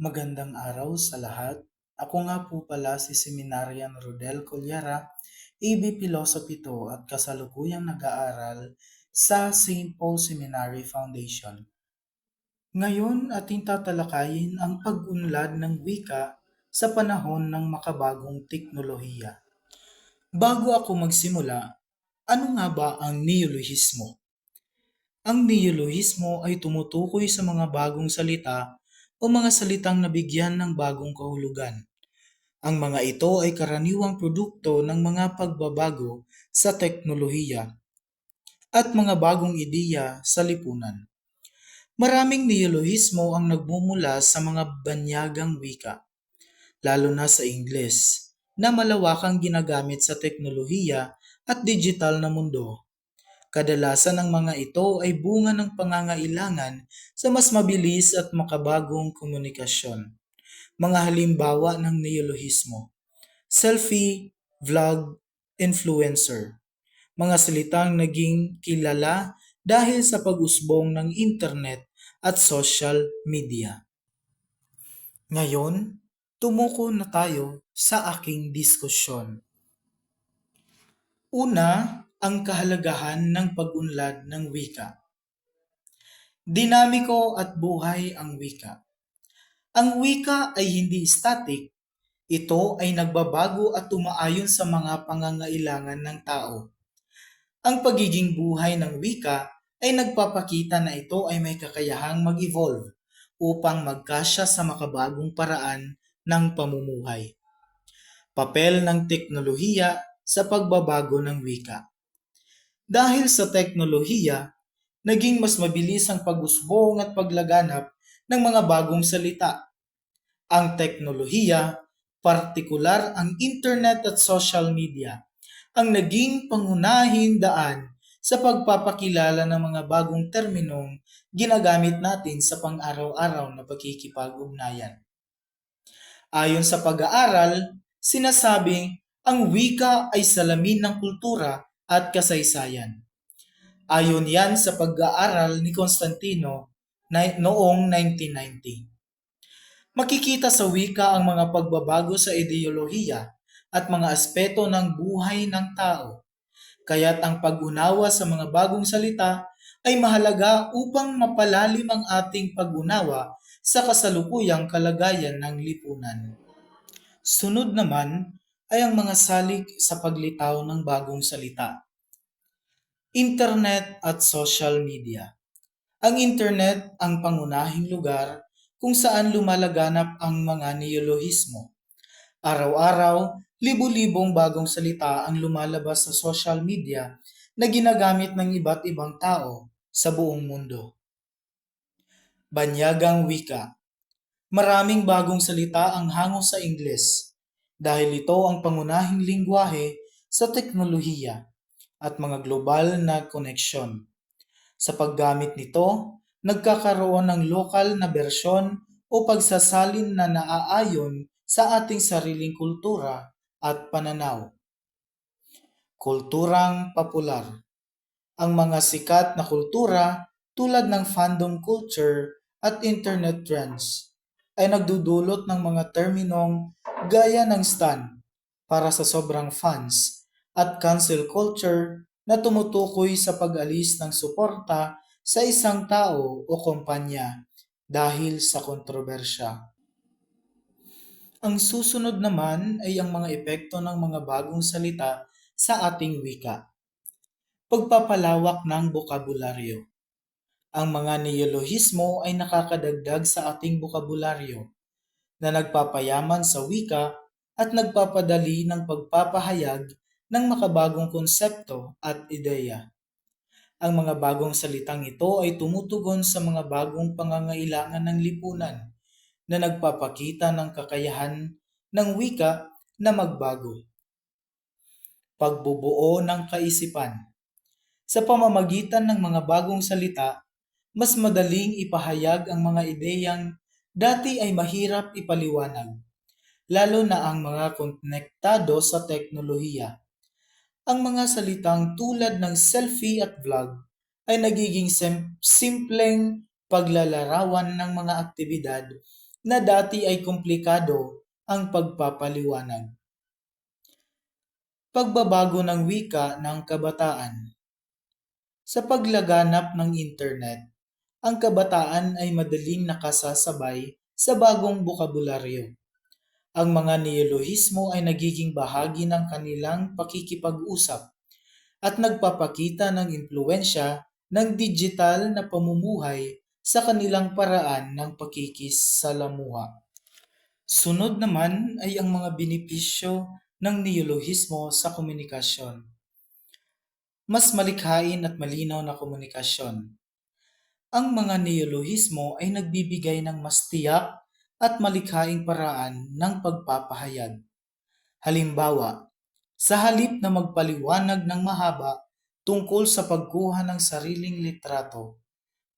Magandang araw sa lahat. Ako nga po pala si Seminarian Rodel Colyara, AB Philosophy to at kasalukuyang nag-aaral sa St. Paul Seminary Foundation. Ngayon ating tatalakayin ang pag-unlad ng wika sa panahon ng makabagong teknolohiya. Bago ako magsimula, ano nga ba ang neolohismo? Ang neolohismo ay tumutukoy sa mga bagong salita o mga salitang nabigyan ng bagong kahulugan. Ang mga ito ay karaniwang produkto ng mga pagbabago sa teknolohiya at mga bagong ideya sa lipunan. Maraming neolohismo ang nagmumula sa mga banyagang wika, lalo na sa Ingles, na malawakang ginagamit sa teknolohiya at digital na mundo. Kadalasan ang mga ito ay bunga ng pangangailangan sa mas mabilis at makabagong komunikasyon. Mga halimbawa ng neolohismo: selfie, vlog, influencer. Mga salitang naging kilala dahil sa pag-usbong ng internet at social media. Ngayon, tumuko na tayo sa aking diskusyon. Una, ang kahalagahan ng pag-unlad ng wika. Dinamiko at buhay ang wika. Ang wika ay hindi static. Ito ay nagbabago at umaayon sa mga pangangailangan ng tao. Ang pagiging buhay ng wika ay nagpapakita na ito ay may kakayahang mag-evolve upang magkasya sa makabagong paraan ng pamumuhay. Papel ng teknolohiya sa pagbabago ng wika. Dahil sa teknolohiya, naging mas mabilis ang pag-usbong at paglaganap ng mga bagong salita. Ang teknolohiya, partikular ang internet at social media, ang naging pangunahing daan sa pagpapakilala ng mga bagong terminong ginagamit natin sa pang-araw-araw na pagkikipag-ugnayan. Ayon sa pag-aaral, sinasabing ang wika ay salamin ng kultura at kasaysayan. Ayon yan sa pag-aaral ni Constantino noong 1990. Makikita sa wika ang mga pagbabago sa ideolohiya at mga aspeto ng buhay ng tao. Kaya't ang pag-unawa sa mga bagong salita ay mahalaga upang mapalalim ang ating pag-unawa sa kasalukuyang kalagayan ng lipunan. Sunod naman ay ang mga salik sa paglitaw ng bagong salita. Internet at social media. Ang internet ang pangunahing lugar kung saan lumalaganap ang mga neolohismo. Araw-araw, libu-libong bagong salita ang lumalabas sa social media na ginagamit ng iba't ibang tao sa buong mundo. Banyagang wika. Maraming bagong salita ang hango sa Ingles dahil ito ang pangunahing lingwahe sa teknolohiya at mga global na koneksyon. Sa paggamit nito, nagkakaroon ng lokal na bersyon o pagsasalin na naaayon sa ating sariling kultura at pananaw. Kulturang popular. Ang mga sikat na kultura tulad ng fandom culture at internet trends ay nagdudulot ng mga terminong gaya ng stan para sa sobrang fans at cancel culture na tumutukoy sa pag-alis ng suporta sa isang tao o kumpanya dahil sa kontrobersya. Ang susunod naman ay ang mga epekto ng mga bagong salita sa ating wika. Pagpapalawak ng bokabularyo. Ang mga neolohismo ay nakakadagdag sa ating bokabularyo na nagpapayaman sa wika at nagpapadali ng pagpapahayag ng makabagong konsepto at ideya. Ang mga bagong salitang ito ay tumutugon sa mga bagong pangangailangan ng lipunan na nagpapakita ng kakayahan ng wika na magbago. Pagbubuo ng kaisipan. Sa pamamagitan ng mga bagong salita, mas madaling ipahayag ang mga ideyang dati ay mahirap ipaliwanag, lalo na ang mga konektado sa teknolohiya. Ang mga salitang tulad ng selfie at vlog ay nagiging simpleng paglalarawan ng mga aktibidad na dati ay komplikado ang pagpapaliwanag. Pagbabago ng wika ng kabataan. Sa paglaganap ng internet, ang kabataan ay madaling nakasasabay sa bagong bokabularyo. Ang mga neolohismo ay nagiging bahagi ng kanilang pakikipag-usap at nagpapakita ng impluensya ng digital na pamumuhay sa kanilang paraan ng pakikisalamuha. Sunod naman ay ang mga benepisyo ng neolohismo sa komunikasyon. Mas malikhain at malinaw na komunikasyon. Ang mga neolohismo ay nagbibigay ng mas tiyak at malikhaing paraan ng pagpapahayag. Halimbawa, sa halip na magpaliwanag ng mahaba tungkol sa pagkuha ng sariling litrato,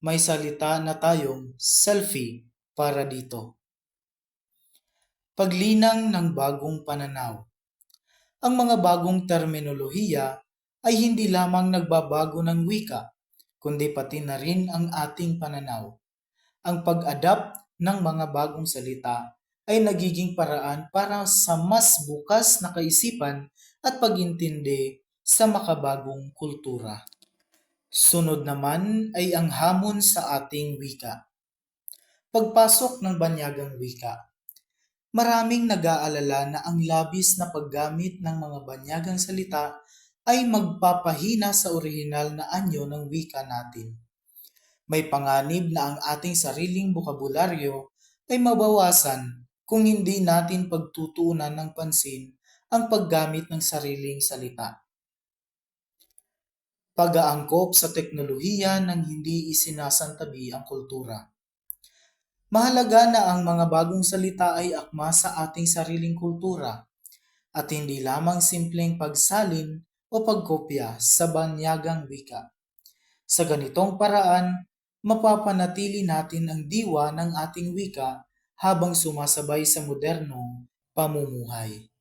may salita na tayong selfie para dito. Paglinang ng bagong pananaw. Ang mga bagong terminolohiya ay hindi lamang nagbabago ng wika, kundi pati na rin ang ating pananaw. Ang pag-adapt ng mga bagong salita ay nagiging paraan para sa mas bukas na kaisipan at pag-intindi sa makabagong kultura. Sunod naman ay ang hamon sa ating wika. Pagpasok ng banyagang wika. Maraming nag-aalala na ang labis na paggamit ng mga banyagang salita ay magpapahina sa orihinal na anyo ng wika natin. May panganib na ang ating sariling bokabularyo ay mabawasan kung hindi natin pagtutuunan ng pansin ang paggamit ng sariling salita. Pag-aangkop sa teknolohiya nang hindi isinasantabi ang kultura. Mahalaga na ang mga bagong salita ay akma sa ating sariling kultura at hindi lamang simpleng pagsalin o pagkopya sa banyagang wika. Sa ganitong paraan, mapapanatili natin ang diwa ng ating wika habang sumasabay sa modernong pamumuhay.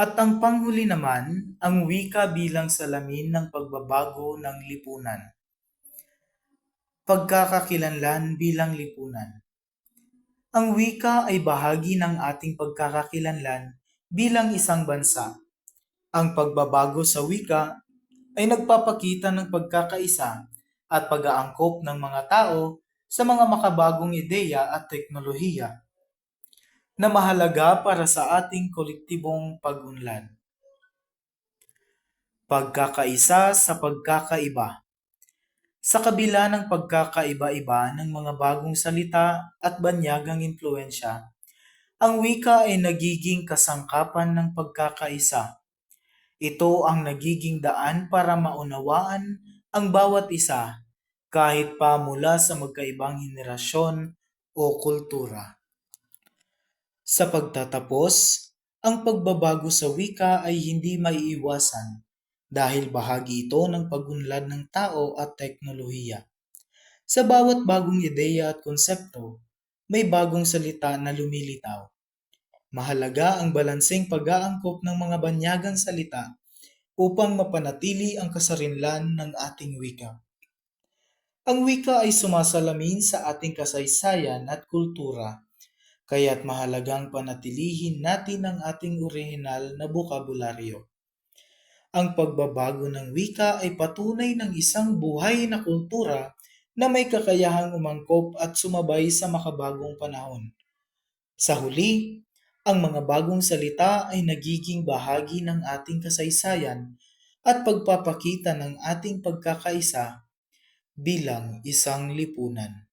At ang panghuli naman, ang wika bilang salamin ng pagbabago ng lipunan. Pagkakakilanlan bilang lipunan. Ang wika ay bahagi ng ating pagkakakilanlan bilang isang bansa. Ang pagbabago sa wika ay nagpapakita ng pagkakaisa at pag-aangkop ng mga tao sa mga makabagong ideya at teknolohiya na mahalaga para sa ating kolektibong pag-unlad. Pagkakaisa sa pagkakaiba. Sa kabila ng pagkakaiba-iba ng mga bagong salita at banyagang impluensya, ang wika ay nagiging kasangkapan ng pagkakaisa. Ito ang nagiging daan para maunawaan ang bawat isa kahit pa mula sa magkaibang henerasyon o kultura. Sa pagtatapos, ang pagbabago sa wika ay hindi maiiwasan dahil bahagi ito ng pag-unlad ng tao at teknolohiya. Sa bawat bagong ideya at konsepto, may bagong salita na lumilitaw. Mahalaga ang balanseng pag-aangkop ng mga banyagang salita upang mapanatili ang kasarinlan ng ating wika. Ang wika ay sumasalamin sa ating kasaysayan at kultura, kaya't mahalagang panatilihin natin ang ating orihinal na bokabularyo. Ang pagbabago ng wika ay patunay ng isang buhay na kultura na may kakayahang umangkop at sumabay sa makabagong panahon. Sa huli, ang mga bagong salita ay nagiging bahagi ng ating kasaysayan at pagpapakita ng ating pagkakaisa bilang isang lipunan.